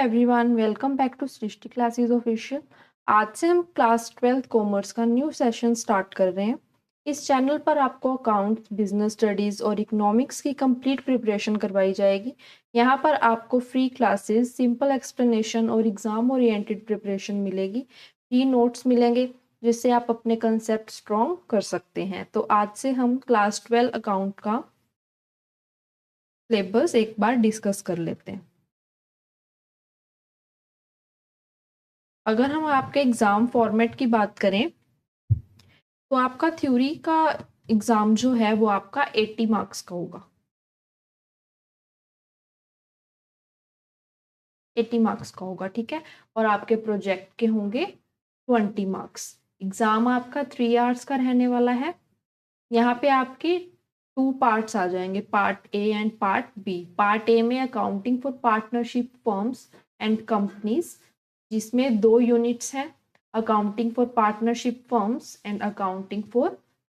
Everyone, welcome back to Srishti classes official. आज से हम क्लास 12th कॉमर्स का न्यू सेशन स्टार्ट कर रहे हैं। इस चैनल पर आपको अकाउंट्स, बिजनेस स्टडीज और इकोनॉमिक्स की कंप्लीट प्रिपरेशन करवाई जाएगी। यहाँ पर आपको फ्री क्लासेस, सिंपल एक्सप्लेनेशन और एग्जाम ओरिएंटेड प्रिपरेशन मिलेगी। फ्री नोट्स मिलेंगे जिससे आप अपने कंसेप्ट स्ट्रॉन्ग कर सकते हैं। तो आज से हम क्लास 12 अकाउंट का सिलेबस एक बार डिस्कस कर लेते हैं। अगर हम आपके एग्जाम फॉर्मेट की बात करें तो आपका थ्योरी का एग्जाम जो है वो आपका 80 मार्क्स का होगा। 80 मार्क्स का होगा, ठीक है। और आपके प्रोजेक्ट के होंगे 20 मार्क्स। एग्जाम आपका 3 आवर्स का रहने वाला है। यहाँ पे आपके 2 पार्ट्स आ जाएंगे, part A and part B. Part A में accounting for partnership firms and companies, जिसमें 2 यूनिट्स हैं, accounting for partnership firms and accounting for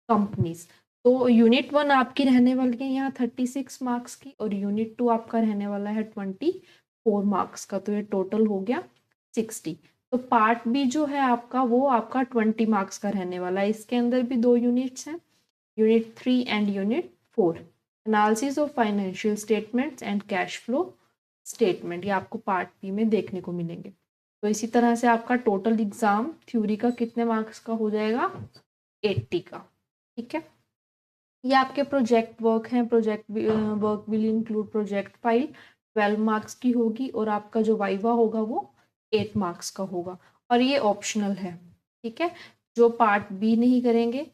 companies. तो यूनिट 1 आपकी रहने वाली है यहाँ 36 मार्क्स की, और यूनिट 2 आपका रहने वाला है 24 मार्क्स का। तो ये टोटल हो गया 60। तो पार्ट बी जो है आपका, वो आपका 20 मार्क्स का रहने वाला है। इसके अंदर भी 2 यूनिट्स हैं, unit 3 and unit 4। Analysis of financial statements and cash flow statement, ये आपको पार्ट बी में देखने को मिलेंगे। तो इसी तरह से आपका टोटल एग्जाम थ्योरी का कितने मार्क्स का हो जाएगा, 80 का, ठीक है। ये आपके प्रोजेक्ट वर्क हैं। Project work will include project file, 12 marks की होगी, और आपका जो वाइवा होगा वो 8 मार्क्स का होगा, और ये ऑप्शनल है, ठीक है। जो पार्ट बी नहीं करेंगे,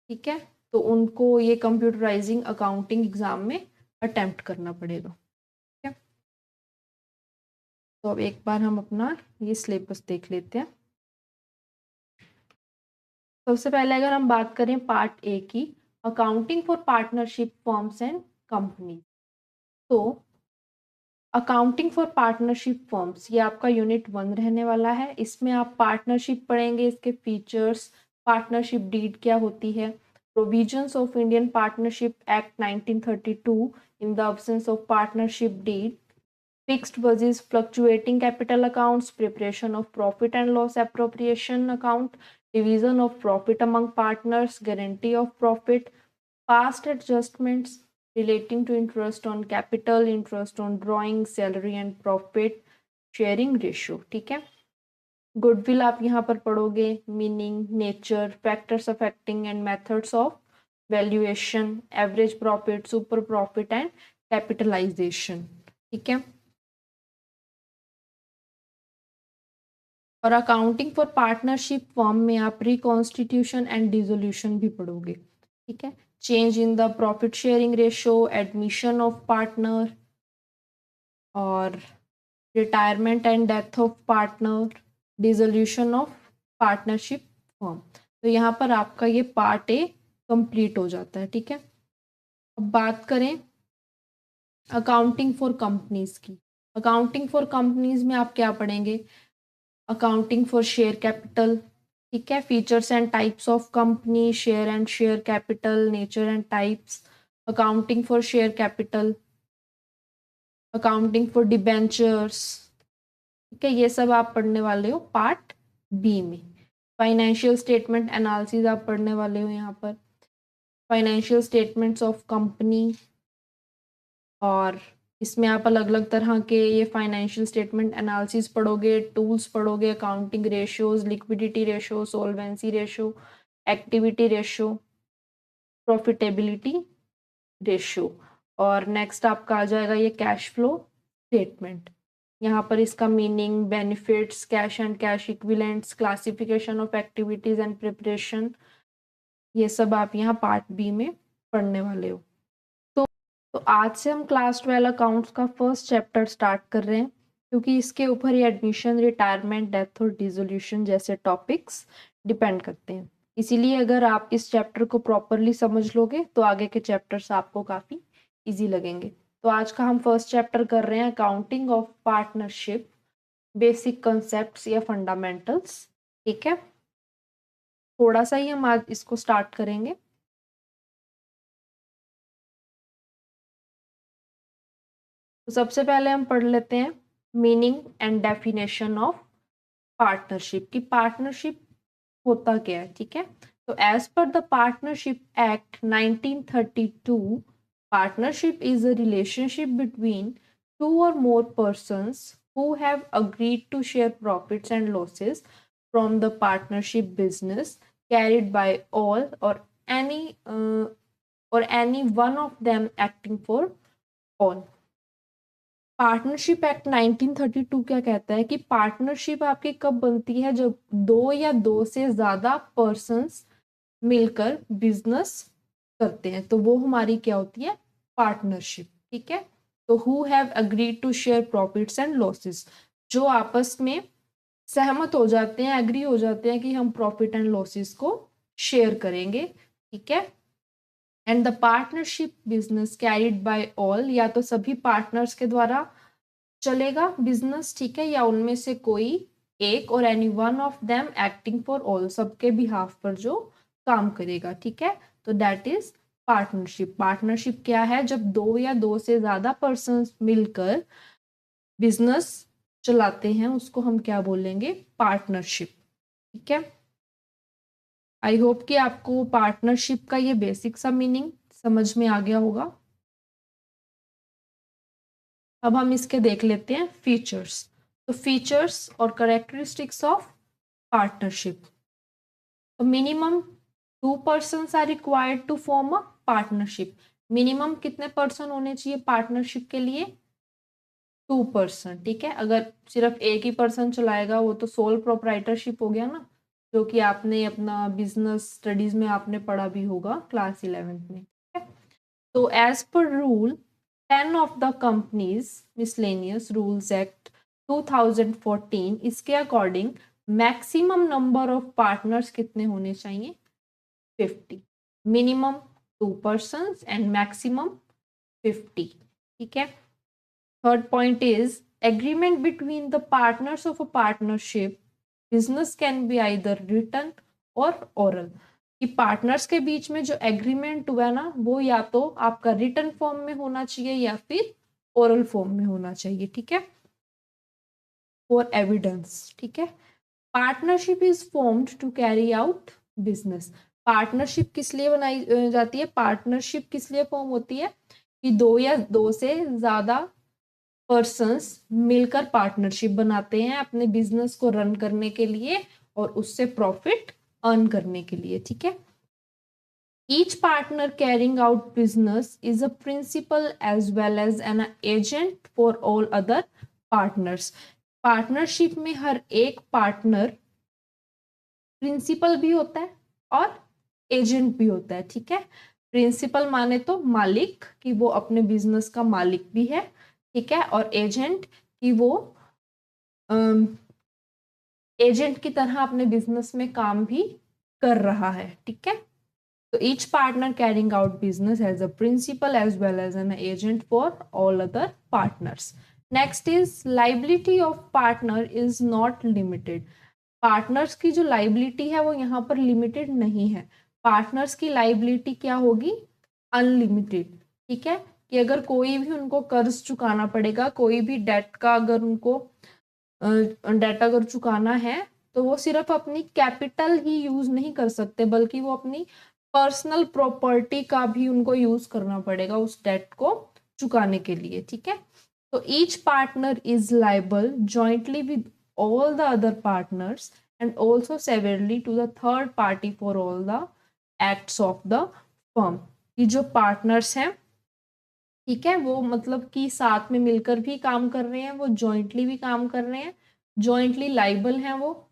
ठीक है, तो उनको ये कंप्यूटराइजिंग अकाउंटिंग एग्जाम में अटेम्प्ट करना पड़ेगा, ठीक है। तो अब एक बार हम अपना ये सिलेबस देख लेते हैं। सबसे पहले अगर हम बात करें पार्ट ए की, accounting for partnership firms and company, तो अकाउंटिंग फॉर पार्टनरशिप फर्म्स ये आपका यूनिट 1 रहने वाला है। इसमें आप पार्टनरशिप पढ़ेंगे, इसके फीचर्स, पार्टनरशिप डीड क्या होती है, provisions of Indian partnership act 1932 in the absence of partnership deed, fixed versus fluctuating capital accounts, preparation of profit and loss appropriation account, division of profit among partners, guarantee of profit, past adjustments relating to interest on capital, interest on drawing, salary and profit sharing ratio, ठीक है। Goodwill आप यहाँ पर पढ़ोगे, meaning, nature, factors affecting and methods of valuation, average profit, super profit and capitalization, ठीक है। और accounting for partnership firm में आप रिकॉन्स्टिट्यूशन एंड डिसोल्यूशन भी पढ़ोगे, ठीक है। Change in the profit sharing ratio, admission of partner, और retirement and death of partner, dissolution of partnership firm. तो यहाँ पर आपका ये पार्ट ए कंप्लीट हो जाता है, ठीक है। अब बात करें अकाउंटिंग फॉर कंपनीज की। अकाउंटिंग फॉर कंपनीज में आप क्या पढ़ेंगे, अकाउंटिंग फॉर शेयर कैपिटल, ठीक है, features and types of company, share and share capital, nature and types, accounting for share capital, accounting for debentures, ठीक है। ये सब आप पढ़ने वाले हो पार्ट बी में। फाइनेंशियल स्टेटमेंट एनालिसिस आप पढ़ने वाले हो यहाँ पर, फाइनेंशियल स्टेटमेंट्स ऑफ कंपनी, और इसमें आप अलग अलग तरह के ये फाइनेंशियल स्टेटमेंट एनालिसिस पढ़ोगे, टूल्स पढ़ोगे, accounting ratios, liquidity ratio, solvency ratio, activity ratio, profitability ratio, और नेक्स्ट आपका आ जाएगा ये कैश फ्लो स्टेटमेंट। यहाँ पर इसका meaning, benefits, cash and cash equivalents, classification of activities and preparation, ये सब आप यहाँ पार्ट बी में पढ़ने वाले हो। तो आज से हम क्लास 12 अकाउंट्स का फर्स्ट चैप्टर स्टार्ट कर रहे हैं, क्योंकि इसके ऊपर ही एडमिशन, रिटायरमेंट, डेथ और डिसोल्यूशन जैसे टॉपिक्स डिपेंड करते हैं। इसीलिए अगर आप इस चैप्टर को प्रॉपरली समझ लोगे तो आगे के चैप्टर्स आपको काफ़ी इजी लगेंगे। तो आज का हम फर्स्ट चैप्टर कर रहे हैं accounting of partnership, basic concepts या फंडामेंटल्स, ठीक है। थोड़ा सा ही हम आज इसको स्टार्ट करेंगे। तो सबसे पहले हम पढ़ लेते हैं meaning and definition of partnership की पार्टनरशिप होता क्या है, ठीक है। तो as per the partnership act 1932, partnership is a relationship between two or more persons who have agreed to share profits and losses from the partnership business carried by all any or any one of them acting for all। Partnership act 1932 क्या कहता है कि partnership आपकी कब बनती है, जब दो या दो से ज्यादा पर्सन्स मिलकर बिजनेस करते हैं, तो वो हमारी क्या होती है, पार्टनरशिप, ठीक है। तो who have agreed to share profits and losses, जो आपस में सहमत हो जाते हैं, एग्री हो जाते हैं कि हम प्रॉफिट एंड लॉसेस को शेयर करेंगे, ठीक है। And the partnership business carried by all, या तो सभी पार्टनर्स के द्वारा चलेगा बिजनेस, ठीक है, या उनमें से कोई एक, और any one of them acting for all, सबके बिहाफ पर जो काम करेगा, ठीक है। तो दैट इज पार्टनरशिप। पार्टनरशिप क्या है, जब दो या दो से ज्यादा पर्सन्स मिलकर बिजनेस चलाते हैं, उसको हम क्या बोलेंगे, पार्टनरशिप, ठीक है। आई होप कि आपको पार्टनरशिप का ये बेसिक सा मीनिंग समझ में आ गया होगा। अब हम इसके देख लेते हैं फीचर्स। तो फीचर्स और कैरेक्टरिस्टिक्स ऑफ पार्टनरशिप। तो minimum 2 persons are required to form a partnership. Minimum कितने पर्सन होने चाहिए पार्टनरशिप के लिए, 2 person, ठीक है। अगर सिर्फ एक ही पर्सन चलाएगा वो तो सोल प्रोप्राइटरशिप हो गया ना, जो कि आपने अपना बिजनेस स्टडीज में आपने पढ़ा भी होगा क्लास 11th में, ठीक है। तो as per rule 10 of the companies miscellaneous rules act 2014, इसके according maximum number of partners कितने होने चाहिए, 50। मिनिमम 2 persons एंड मैक्सिमम 50, ठीक है। Third point is agreement between the partners of a partnership business can be either written or oral, कि partners के बीच में जो एग्रीमेंट हुआ है ना, वो या तो आपका रिटन फॉर्म में होना चाहिए या फिर ओरल फॉर्म में होना चाहिए, ठीक है, फॉर एविडेंस, ठीक है। Partnership is formed to carry out business. Partnership किस लिए बनाई जाती है, पार्टनरशिप किस लिए फॉर्म होती है, कि दो या दो से ज्यादा पर्सन्स मिलकर पार्टनरशिप बनाते हैं अपने बिजनेस को रन करने के लिए और उससे प्रॉफिट अर्न करने के लिए, ठीक है। Each partner carrying out business is a principal as well as an agent for all other partners। Partnership में हर एक पार्टनर प्रिंसिपल भी होता है और एजेंट भी होता है, ठीक है। प्रिंसिपल माने तो मालिक, कि वो अपने बिजनेस का मालिक भी है, ठीक है, और एजेंट कि वो एजेंट की तरह अपने बिजनेस में काम भी कर रहा है, ठीक है। तो each partner carrying out business has a principal as well as an agent for all other partners। Next is liability of partner is not limited। Partners की जो लाइबिलिटी है वो यहाँ पर लिमिटेड नहीं है। पार्टनर्स की लाइबिलिटी क्या होगी, अनलिमिटेड, ठीक है। कि अगर कोई भी उनको कर्ज चुकाना पड़ेगा, कोई भी डेट का अगर उनको डेट अगर चुकाना है, तो वो सिर्फ अपनी कैपिटल ही यूज नहीं कर सकते, बल्कि वो अपनी पर्सनल प्रॉपर्टी का भी उनको यूज करना पड़ेगा उस डेट को चुकाने के लिए, ठीक है। तो each partner is liable jointly with all the other partners and also severally to the third party for all the acts of the firm. ये जो पार्टनर्स हैं, ठीक है, वो मतलब कि साथ में मिलकर भी काम कर रहे हैं, वो जॉइंटली भी काम कर रहे हैं, जॉइंटली लाइबल हैं, वो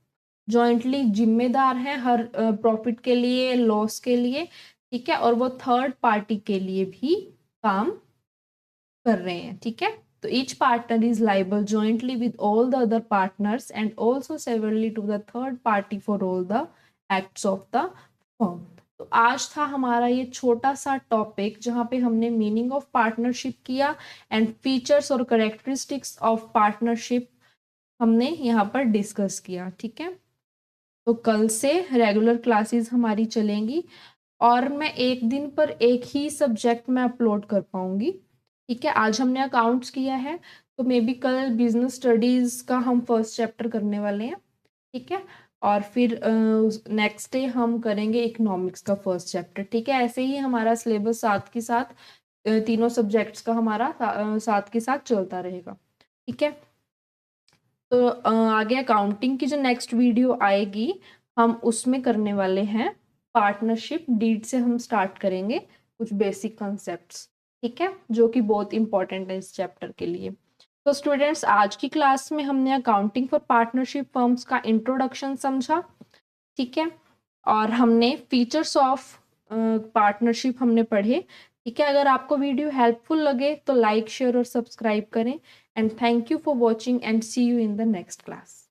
जॉइंटली जिम्मेदार हैं हर प्रॉफिट के लिए, लॉस के लिए, ठीक है, और वो थर्ड पार्टी के लिए भी काम कर रहे हैं, ठीक है। तो each partner is liable jointly with all the other partners and also severally to the third party for all the acts of the firm. तो आज था हमारा ये छोटा सा टॉपिक जहाँ पे हमने मीनिंग ऑफ पार्टनरशिप किया एंड फीचर्स और कैरेक्टरिस्टिक्स ऑफ पार्टनरशिप हमने यहाँ पर डिस्कस किया, ठीक है। तो कल से रेगुलर क्लासेस हमारी चलेंगी और मैं एक दिन पर एक ही सब्जेक्ट में अपलोड कर पाऊंगी, ठीक है। आज हमने अकाउंट्स किया है, तो मे बी कल बिजनेस स्टडीज़ का हम फर्स्ट चैप्टर करने वाले हैं, ठीक है। और फिर नेक्स्ट डे हम करेंगे इकोनॉमिक्स का फर्स्ट चैप्टर, ठीक है। ऐसे ही हमारा सिलेबस साथ के साथ तीनों सब्जेक्ट्स का हमारा साथ के साथ चलता रहेगा, ठीक है। तो आगे अकाउंटिंग की जो नेक्स्ट वीडियो आएगी हम उसमें करने वाले हैं पार्टनरशिप डीड से हम स्टार्ट करेंगे कुछ बेसिक कंसेप्ट्स, ठीक है, जो कि बहुत इंपॉर्टेंट है इस चैप्टर के लिए। तो स्टूडेंट्स आज की क्लास में हमने अकाउंटिंग फॉर पार्टनरशिप फर्म्स का इंट्रोडक्शन समझा, ठीक है, और हमने फीचर्स ऑफ पार्टनरशिप हमने पढ़े, ठीक है। अगर आपको वीडियो हेल्पफुल लगे तो लाइक शेयर और सब्सक्राइब करें and thank you for watching and see you in the next class.